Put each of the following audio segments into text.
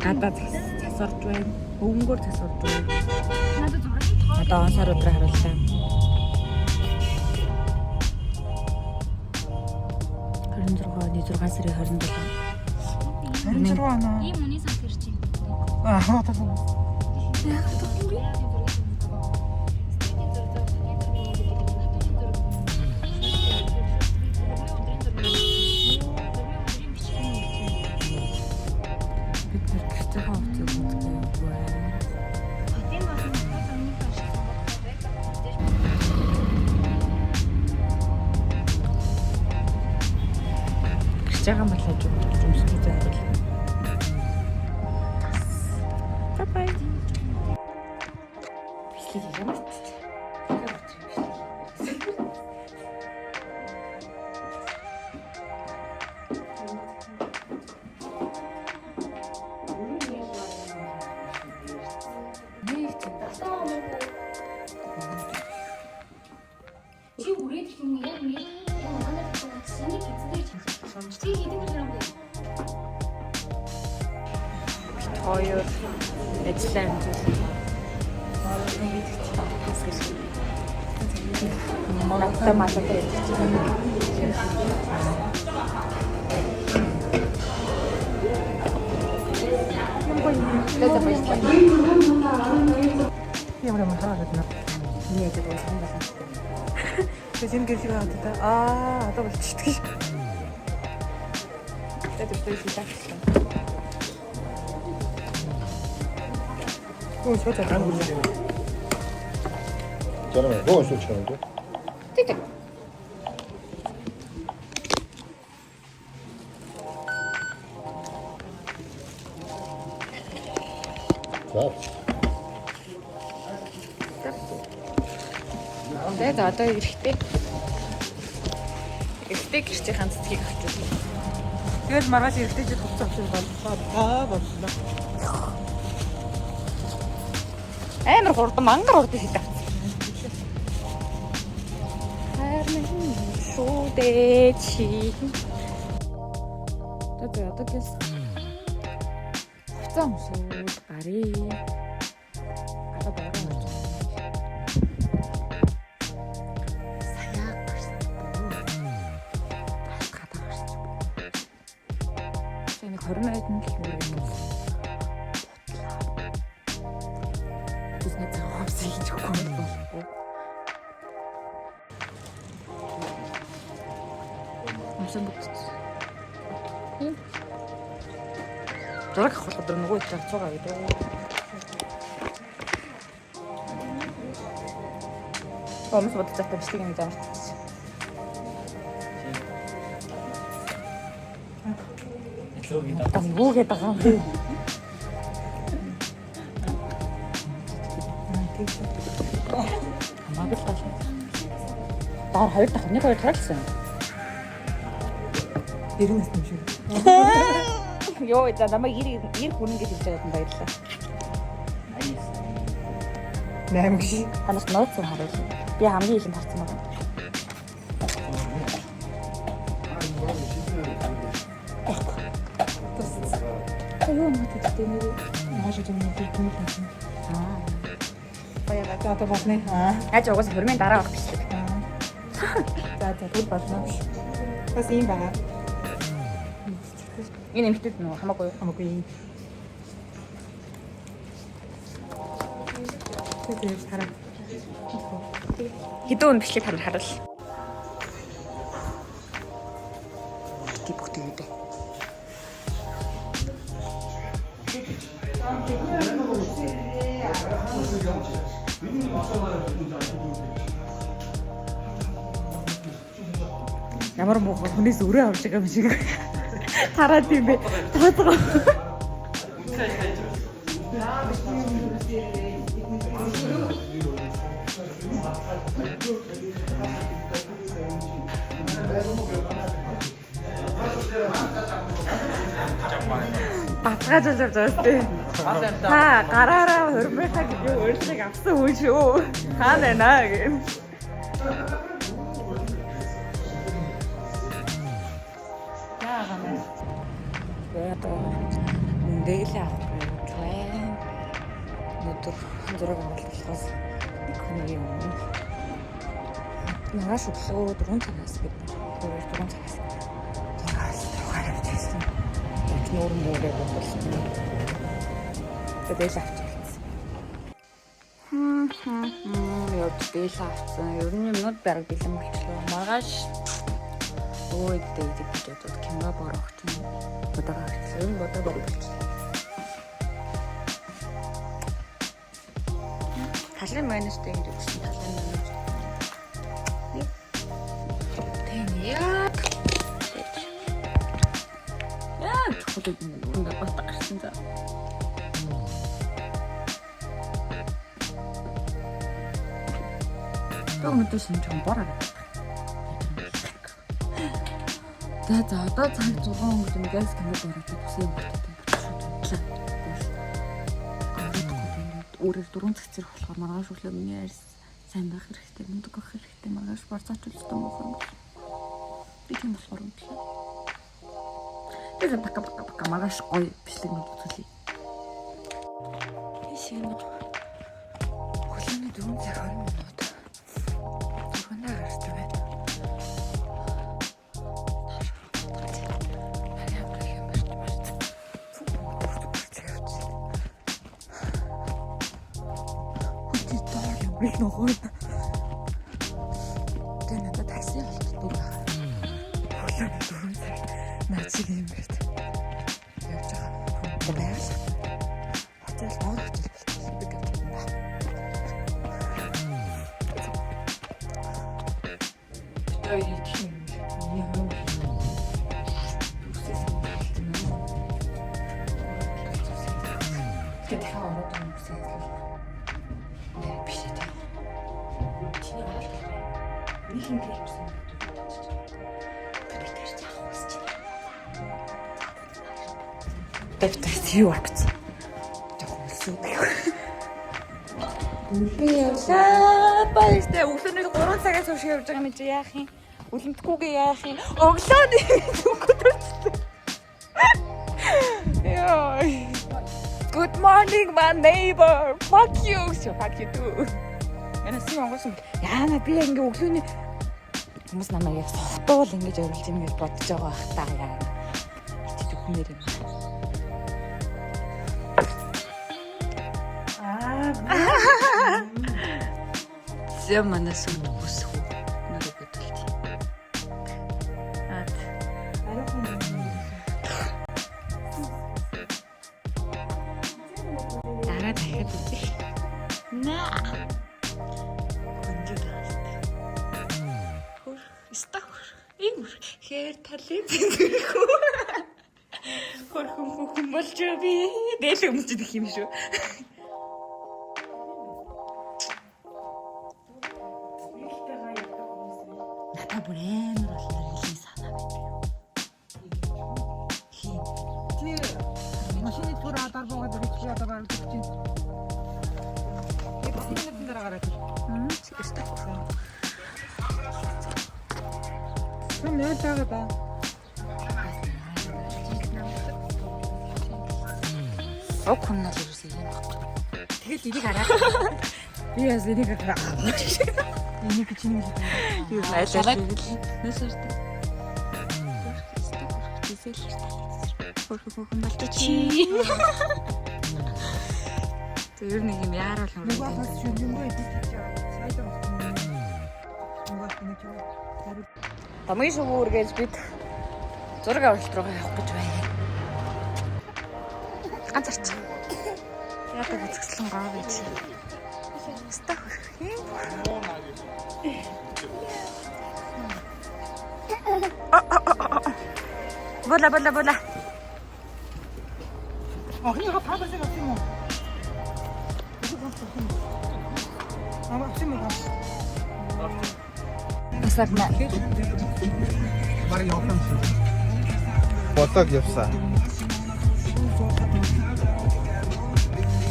Гадаа засварж байна. Өвөнгөөр засварж байна. Одоо онсаар өдрөө харууллаа. 26 сарын 27. 26 оноо. Ийм үний сан тэр чинь. Аа, тасаа. Яг төгсгөө. Жагаан балаж юмсгүй зайвал. Бай. Бичлэг ямар ч. Чи үрээд их юм яг нэг манай чинь эцгээр чи хэдэн гэрам бэ? Хоёр ажиллаа хэмжүүлсэн. Магадгүй малтай Ямар хараад байна. Нэг л ууссан байна. Тэсин гэрчиг аваад та. Аа, одоо болчихчих. Тэгээд төсөө хийсэн. Өө шууд аа гүн. 저는 뭐 소치하는데? Тэг. 자, Тэгээд одоо эрэхтэй. Эрэхтэй гэрчийн цэцгийг авч үзлээ. Тэгэл маргааш эргэжтэй жил хувцас авчих боллоо. Боллоо. Амар хурдан мангар хурдан хийдэг. Харин шүүдээ чи. Тэгээд одоо гэс. Хувцас өмсөд гарыг. Одоо баруун орж. Саяа гарсан. Гадаа гарсан. Тэнийг 20 минут л үргэлж. Тэсний цаавс хийж өгөх болохгүй. Амсан бүтц. Зураг авах өдөр нөгөө их цацгаа гэдэг. Комс бодож байгаа бичлэг юм даа. Юу гэдэг байгаа юм бэ? Магадгүй. Баар хоёр дахь нэг хоёр тараалсан. 90 настай юм шиг. Йоо, за намайг 90 хүн гэж хэлж байгаа баярлалаа. 8 гэж. Танаас нууцсан харуулсан. Би хамгийн ихэнд харсан байна. Юу нэг тийм нэр маш их юм тийм. Аа. Баяраа одоо басны. Яаж угаас хөрмийн дараа авах бичлэг. За тэгвэл болно. Бас юм байна. Энэ эмхтэд нөө хамаагүй юу? Хамаагүй. Тэгээд хараа. Хэдэн бичлэг харуул. Тип хөтөлөдөө. Ямар муухай хүнээс өрөө авч байгаа юм шиг хараад юм бэ. Тооцоо. Батгаж авч байгаа. Та гараараа хөрмөөхаа гэж өөрсдийг авсан хүн шүү. Хаана байна гэх. Маргааш өглөө 4 цагаас гэдэг. 4 цагаас. Тэгээс тухаар авчихсан. Яг нүүрэн мөрөө болсон. Тэгэл авчихсан. Яд дээл авсан. Ер нь юмнууд бараг бэлэн болчихлоо. Маргааш ой дээд гэж бодоод кино борох чинь бодог авчихсан. Бодог болчихлоо. Талын майнастай ингэж өгсөн. Талын майнас. Тэн яг. Яа, чухал юм уу? Батг гарсан за. Төгмөд шинж юм бороо. За одоо цаг 6 өнгөд ингээс кино бороод үсэн юм байна. Өөрөөр 4 цаг зэрэг болохоор маргааш өглөө миний арьс сайн байх хэрэгтэй, мундаг байх хэрэгтэй, маргааш борцооч үлдсэн мөх юм. Би тийм болохоор үнэлээ. Тэгээ бака маргааш гоё бичлэг нь үзүүлээ. Ишин өглөөний 4 цаг 20 минут. Түргэнээ гарсан байна. Ногоо. Тэр надад такси болтдог. Хөлөө дөрөв цаг наачих юм байна. Явж байгаа. Баярлалаа. Хотел орох гэж би гэдэг юм байна. Тэр их юм. Яа. Тэр хаа ороод юм гэсэн. Нийгэм гэсэн. Дэвтэрт юу акц. Тохиолсон. Би явлаа. Баяртай өглөөний 3 цагаас хойш явж байгаа юм чи яах юм? Үлэмтгүйгээ яах юм? Өглөөний үгүйтэй. Яа. Good morning my neighbor. Fuck you. Fuck you too. Яна си онгосон. Яана би ингээ өглөөний хүмүүс намайг яг сохтуул ингэж оруулж юм гэж бодож байгаа бах та яа. Ичиж өгнөр юм. Зэм манас үсэх үү. Нэг бодолт. Ат. Дараа дахиад үзье. Наа. Хэр талент зэрэггүй. Хөрхөн болж би дээл өмчдөг юм шүү. Надад бүр амар болохоор хэлний санаа байдаг. Тий. Машины тур адар богод ирэх одоо гарч чинь. Энэ минутын дараа гараад. Стах. Нэ тага да. Окон на зүсээ юм баггүй. Тэгэл энийг хараа. Би яс энийг хараа. Энийг чинь юу байлаа. Нэсэртэй. Хөрхөн болчих. Тэр нэг юм яарал юм. Нэг бас шүлэмгүй идэж сайдаа. Тамгийн шүүр гэж бид зураг авалт руу явах гэж байна. Ганцаарч. Яагаад үзэсгэлэн гоо гэж. Стах. Бола. Ахига 파버스 같은 거. 아마 심으가. Асарна. Барыг явах юм шиг. Бодлог явсаа.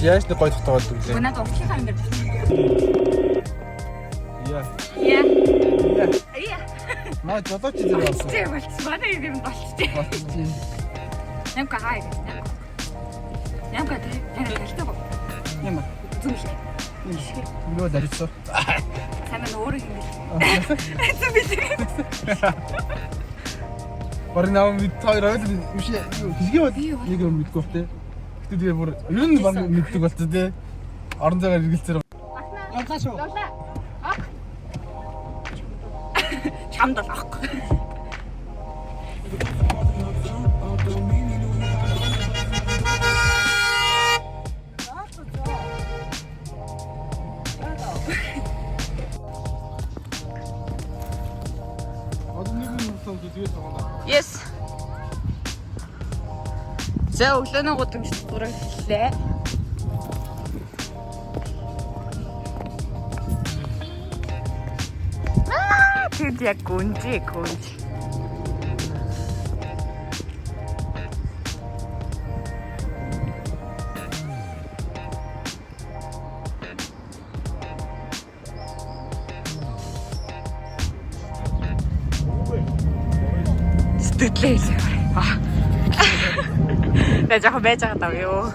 Яаж нэг гой тогтоод үлээ. Надад уртлахаа юм байна. Яа. Яа. Наа жолооч зэрэг болсон. Тийм болчих. Манай юм болчих. Болчих. Нямка хай. Нямка тэ. Ялтаа. Яма. Зүгш. Юу дарицсан. Сайн өөрөө юм бэл. Барин нам бид хоёр ойл биш хэлгээ бод нэг юм мэдгүй бах те. Гэтэ тэгээ бүр ер нь баг мэддэг болцоо те. Орон зайгаар эргэлзээр. Явлаа шүү. Чамд л аахгүй. Yes. За өглөөний гудамж зураг хэллээ. Тэд яг гүнжи. Сэтгэлээ. На жоо байж байгаа даа юу.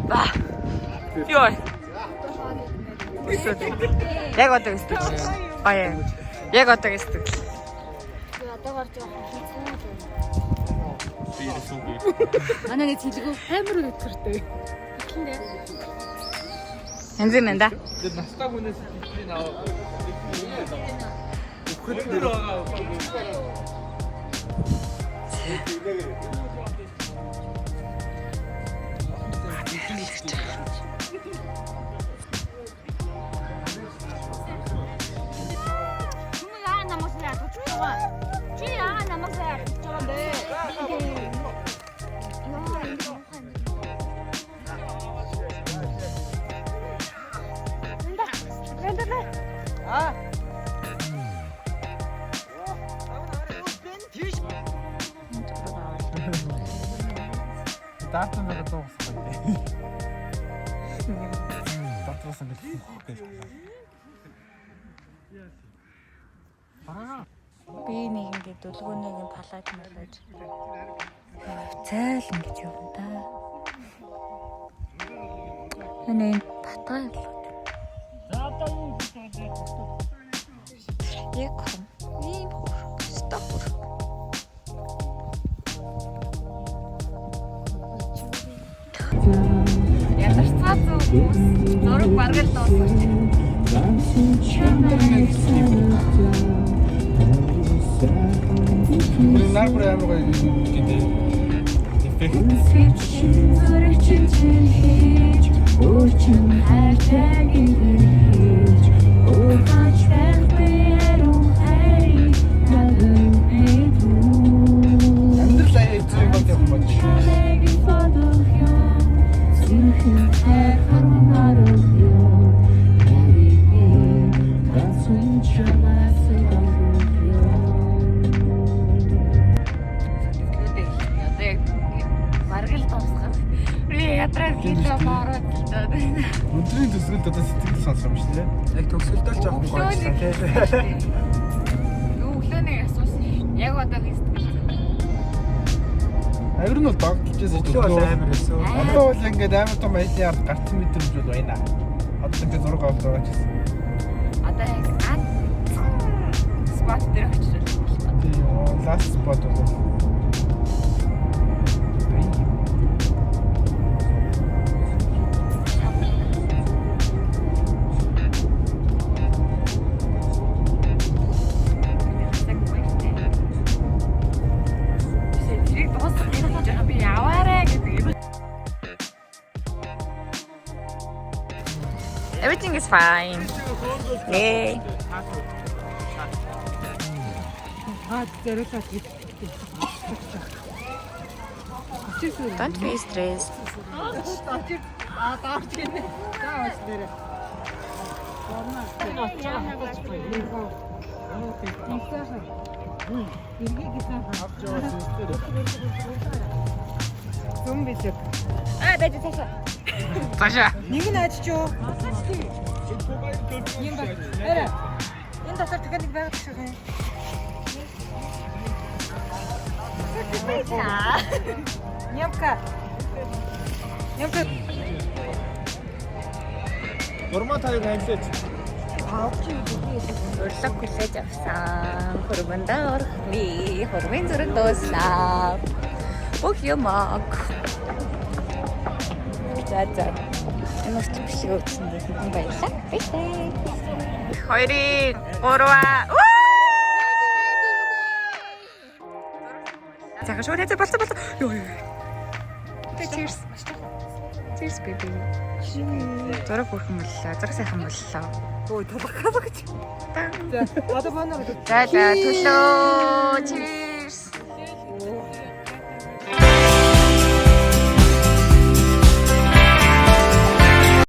Ба. Ёо. Яг одоо сэтгэл. Баяа. Яг одоо сэтгэл. Одоо гарч байгаа хэцүү. Би ясуугүй. Манай нэг цэлгүү амар өдөртэй. Ихэндээ. Хэнзэн нэ. Тэр настаг хүнээс би наваа. Өгөхөд дээр байгаа. Даатан байгаа дуусах. Батрасан гэх юм. Би нэг ингээд дөлгөөнийг палаж малаж. Цайл ингэж явна да. Манай батгай л. Яг ийм стоп. Ядаж цаа зүс зураг баргал дуусах. Нар бүр амар гоё гэдэг. Амьдрал эзэн баг юм байна. Өдрийн төсгөлд одоо сэтгэл сонсох юм шүү дээ. Яг төгсгөлдөө ч авах гоё шүү дээ. Өглөөний асуусан. Яг одоо хийсдэг. Авир нь бол догтлжээс Өглөө амар өсөө. Одоо бол ингээд амар том аялын ард гарсан мэдрэмж бол байна. Одоо ингээд зураг аваад байгаа ч гэсэн. Одоо яг спот дээр очиж байна. Тийм, last spot бол. Everything is fine. Yay. Don't be stressed. Дайте цаашаа. Цаашаа. Нэг нь ажиж. Юм ба. Арай. Энэ дотор техник байгаад шүү дээ. Нямка. Гурмаа таяг хайлаач. Урлаг хүлээж авсан. Хөрмөндөө орхны хөрмийн зүрх дууслаа. Бүх юм аг. За. Ямар ч биш өгсөн гэсэн баялаа. Баярлалаа. 2-ын 3-аа. За шууд хэзээ болсон. Йоо. Cheers. Cheers baby. Зураг бүрхэн боллоо. Зураг сайхан боллоо. Ой, толгой гэж. За, одоо манай. За, төлөө. Cheers.